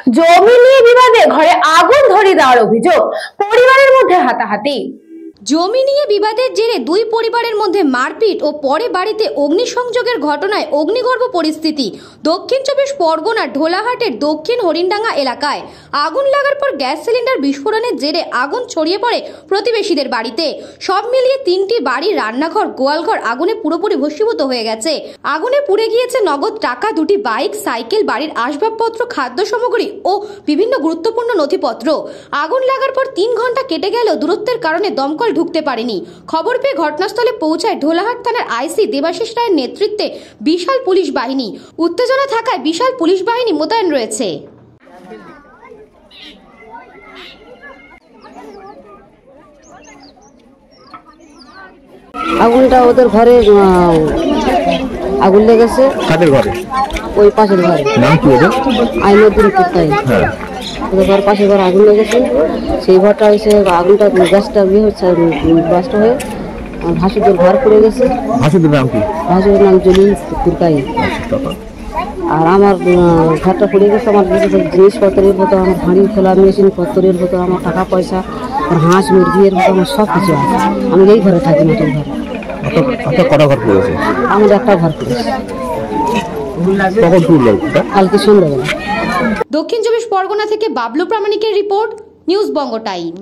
জমি নিয়ে বিবাদে ঘরে আগুন ধরিয়ে দেওয়ার অভিযোগ, পরিবারের মধ্যে হাতাহাতি। জমি নিয়ে বিবাদের জেরে দুই পরিবারের মধ্যে মারপিট ও পরে বাড়িতে অগ্নিসংযোগের ঘটনায় অগ্নিগর্ভ পরিস্থিতি। দক্ষিণ চব্বিশ পরগনার ঢোলাহাটের দক্ষিণ হরিণডাঙ্গা এলাকায় আগুন লাগার পর গ্যাস সিলিন্ডার বিস্ফোরণের জেরে আগুন ছড়িয়ে পড়ে প্রতিবেশীদের বাড়িতে। সব মিলিয়ে 3টি বাড়ি, রান্নাঘর, গোয়ালঘর আগুনে পুরোপুরি ভস্মীভূত হয়ে গেছে। আগুনে পুড়ে গিয়েছে নগদ টাকা, 2টি বাইক, সাইকেল, বাড়ির আসবাবপত্র, খাদ্য সামগ্রী ও বিভিন্ন গুরুত্বপূর্ণ নথিপত্র। আগুন লাগার পর 3 ঘন্টা কেটে গেলেও দূরত্বের কারণে দমকল ঢুকতে পারেনি। খবর পেয়ে ঘটনাস্থলে পৌঁছায় ঢোলাহাট থানার আইসি দেবাশিস রায়ের নেতৃত্বে বিশাল পুলিশ বাহিনী। উত্তেজনা থাকায় বিশাল পুলিশ বাহিনী মোতায়েন রয়েছে। আগুনটা ওদের ঘরে আগুন লেগেছে। কাদের ঘরে? ওই পাশের ঘরে। নাম কি ওদের? আইনুদ্দিন কুত্তাই। হ্যাঁ, ওদের ঘর পাশের ঘরে আগুন লেগেছে। সেই ঘরটা এসে আগুনটা গ্যাসটা হচ্ছে ব্লাস্ট হয়ে ভাসুদের ঘর পড়ে গেছে। ভাসুদের নাম কি? ভাসুদের নাম জলিল কুরকাই। আর আমার ঘরটা পড়ে গেছে। আমার জিনিসপত্রের ভেতর, আমার হাঁড়ি খোলা মেশিন পত্রের ভেতর, আমার টাকা পয়সা, আর হাঁস মুরগির ভেতর আমার সব কিছু আছে। আমি এই ঘরে থাকি, মাটির ঘরে। কটা ঘর পড়েছে? আমার একটা ঘর পড়েছে। কখন পুড়লো? কালকে সন্ধ্যাবেলা। দক্ষিণ চব্বিশ পরগনা থেকে বাবলু প্রামাণিকের রিপোর্ট, নিউজ বঙ্গ টাইম।